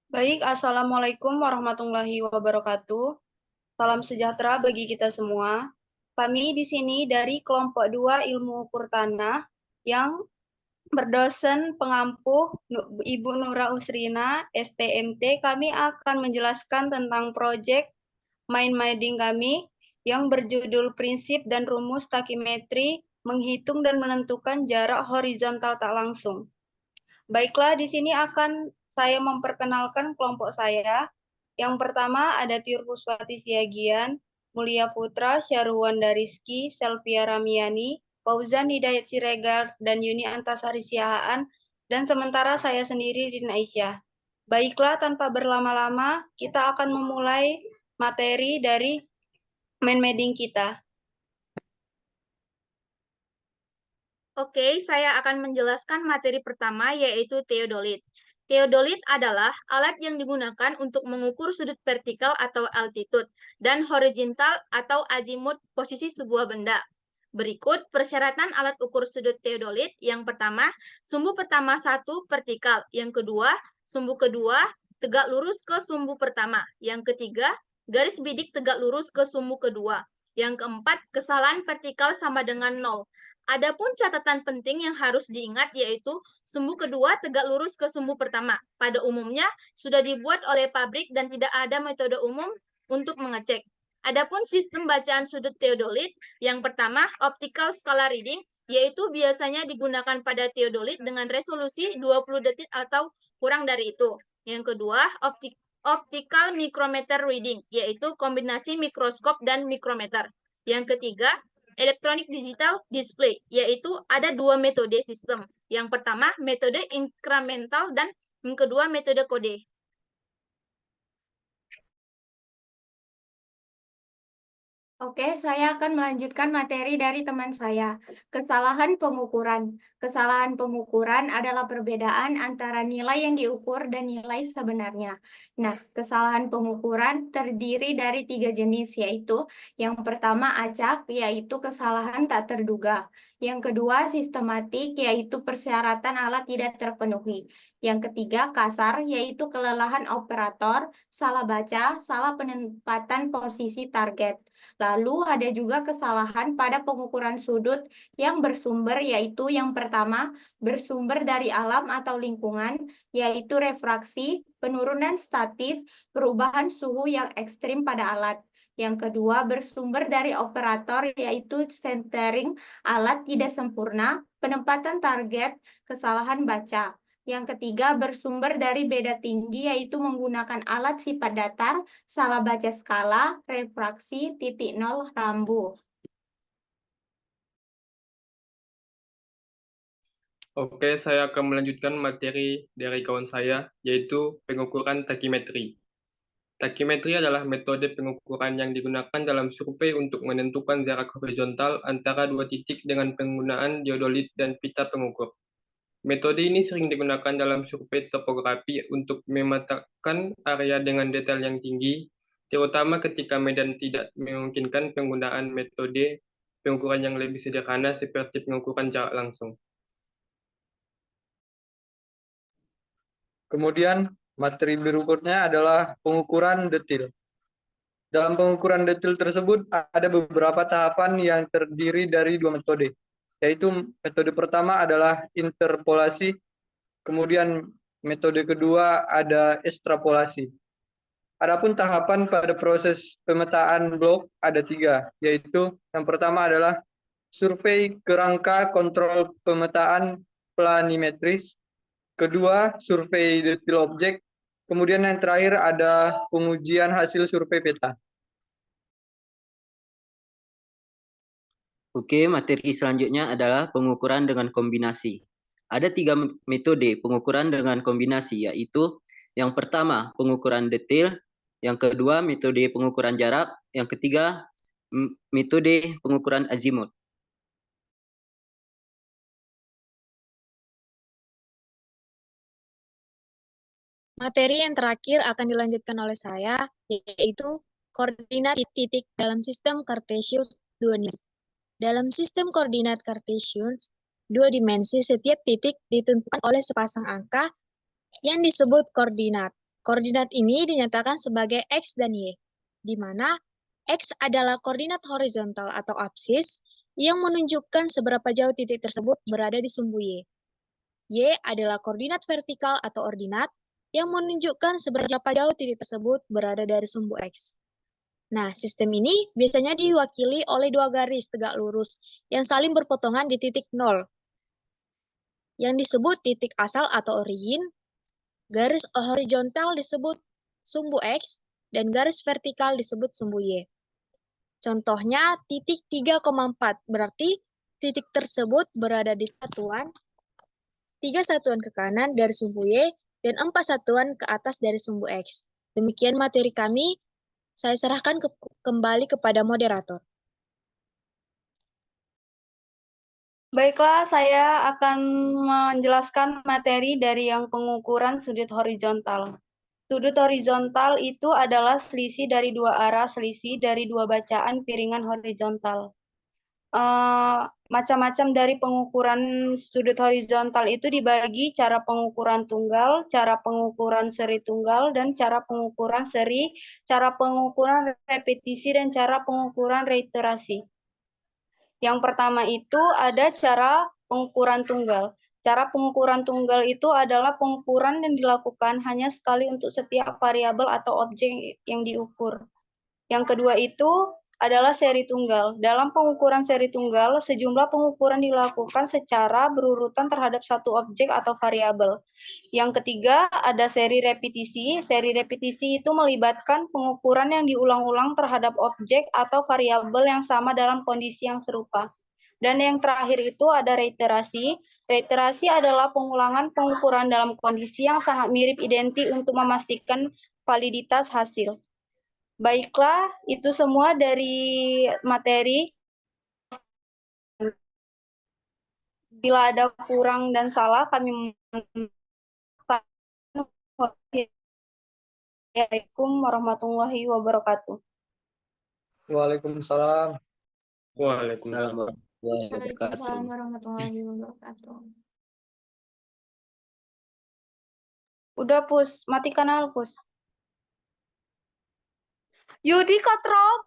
Baik, Assalamualaikum warahmatullahi wabarakatuh. Salam sejahtera bagi kita semua. Kami di sini dari kelompok 2 Ilmu Ukur Tanah yang berdosen pengampuh Ibu Nura Usrina, STMT. Kami akan menjelaskan tentang proyek mind mapping kami yang berjudul Prinsip dan Rumus Takimetri Menghitung dan Menentukan Jarak Horizontal Tak Langsung. Baiklah, di sini akan saya memperkenalkan kelompok saya. Yang pertama ada Tiur Puspati Siagian, Mulia Putra, Syahruwan Dariski, Selvia Ramiani, Fauzan Hidayat Siregar, dan Yuni Antasari Siahaan, dan sementara saya sendiri, Rina Aisyah. Baiklah, tanpa berlama-lama, kita akan memulai materi dari main meeting kita. Oke, saya akan menjelaskan materi pertama, yaitu teodolit. Teodolit adalah alat yang digunakan untuk mengukur sudut vertikal atau altitude dan horizontal atau azimut posisi sebuah benda. Berikut persyaratan alat ukur sudut teodolit. Yang pertama, sumbu pertama 1 vertikal. Yang kedua, sumbu kedua tegak lurus ke sumbu pertama. Yang ketiga, garis bidik tegak lurus ke sumbu kedua. Yang keempat, kesalahan vertikal sama dengan 0. Adapun catatan penting yang harus diingat yaitu sumbu kedua tegak lurus ke sumbu pertama. Pada umumnya sudah dibuat oleh pabrik dan tidak ada metode umum untuk mengecek. Adapun sistem bacaan sudut teodolit, yang pertama optical scalar reading, yaitu biasanya digunakan pada teodolit dengan resolusi 20 detik atau kurang dari itu. Yang kedua, optical micrometer reading, yaitu kombinasi mikroskop dan mikrometer. Yang ketiga, Electronic Digital Display, yaitu ada dua metode sistem. Yang pertama, metode incremental, dan yang kedua, metode kode. Oke, saya akan melanjutkan materi dari teman saya. Kesalahan pengukuran. Kesalahan pengukuran adalah perbedaan antara nilai yang diukur dan nilai sebenarnya. Nah, kesalahan pengukuran terdiri dari 3 jenis, yaitu yang pertama acak, yaitu kesalahan tak terduga. Yang kedua sistematik, yaitu persyaratan alat tidak terpenuhi. Yang ketiga kasar, yaitu kelelahan operator, salah baca, salah penempatan posisi target. Lalu ada juga kesalahan pada pengukuran sudut yang bersumber, yaitu yang pertama bersumber dari alam atau lingkungan, yaitu refraksi, penurunan statis, perubahan suhu yang ekstrim pada alat. Yang kedua bersumber dari operator, yaitu centering alat tidak sempurna, penempatan target, kesalahan baca. Yang ketiga bersumber dari beda tinggi, yaitu menggunakan alat sifat datar, salah baca skala, refraksi, titik nol, rambu. Oke, saya akan melanjutkan materi dari kawan saya, yaitu pengukuran takimetri. Takimetri adalah metode pengukuran yang digunakan dalam survei untuk menentukan jarak horizontal antara dua titik dengan penggunaan diodolit dan pita pengukur. Metode ini sering digunakan dalam survei topografi untuk memetakan area dengan detail yang tinggi, terutama ketika medan tidak memungkinkan penggunaan metode pengukuran yang lebih sederhana seperti pengukuran jarak langsung. Kemudian materi berikutnya adalah pengukuran detil. Dalam pengukuran detil tersebut ada beberapa tahapan yang terdiri dari 2 metode, yaitu metode pertama adalah interpolasi, kemudian metode kedua ada ekstrapolasi. Adapun tahapan pada proses pemetaan blok ada 3, yaitu yang pertama adalah survei kerangka kontrol pemetaan planimetris, kedua survei detil objek, kemudian yang terakhir ada pengujian hasil survei peta. Oke, materi selanjutnya adalah pengukuran dengan kombinasi. Ada 3 metode pengukuran dengan kombinasi, yaitu yang pertama pengukuran detil, yang kedua metode pengukuran jarak, yang ketiga metode pengukuran azimut. Materi yang terakhir akan dilanjutkan oleh saya, yaitu koordinat titik dalam sistem Cartesius duonium. Dalam sistem koordinat Cartesius, Dua dimensi setiap titik ditentukan oleh sepasang angka yang disebut koordinat. Koordinat ini dinyatakan sebagai X dan Y, di mana X adalah koordinat horizontal atau absis yang menunjukkan seberapa jauh titik tersebut berada di sumbu Y. Y adalah koordinat vertikal atau ordinat yang menunjukkan seberapa jauh titik tersebut berada dari sumbu X. Nah, sistem ini biasanya diwakili oleh dua garis tegak lurus yang saling berpotongan di titik 0, yang disebut titik asal atau origin. Garis horizontal disebut sumbu X, dan garis vertikal disebut sumbu Y. Contohnya titik 3,4, berarti titik tersebut berada di satuan 3 satuan ke kanan dari sumbu Y dan 4 satuan ke atas dari sumbu X. Demikian materi kami. Saya serahkan kembali kepada moderator. Baiklah, saya akan menjelaskan materi dari yang pengukuran sudut horizontal. Sudut horizontal itu adalah selisih dari dua arah, selisih dari dua bacaan piringan horizontal. Macam-macam dari pengukuran sudut horizontal itu dibagi cara pengukuran tunggal, cara pengukuran seri tunggal, dan cara pengukuran seri, cara pengukuran repetisi, dan cara pengukuran reiterasi. Yang pertama itu ada cara pengukuran tunggal. Cara pengukuran tunggal itu adalah pengukuran yang dilakukan hanya sekali untuk setiap variabel atau objek yang diukur. Yang kedua itu adalah seri tunggal. Dalam pengukuran seri tunggal, sejumlah pengukuran dilakukan secara berurutan terhadap satu objek atau variabel. Yang ketiga ada seri repetisi. Seri repetisi itu melibatkan pengukuran yang diulang-ulang terhadap objek atau variabel yang sama dalam kondisi yang serupa. Dan yang terakhir itu ada reiterasi. Reiterasi adalah pengulangan pengukuran dalam kondisi yang sangat mirip identik untuk memastikan validitas hasil. Baiklah, itu semua dari materi. Bila ada kurang dan salah, kami mohon. Assalamualaikum warahmatullahi wabarakatuh. Waalaikumsalam. Waalaikumsalam. Waalaikumsalam warahmatullahi wabarakatuh. Udah, Pus. Matikan al, Pus. Yudi, Kak Trop.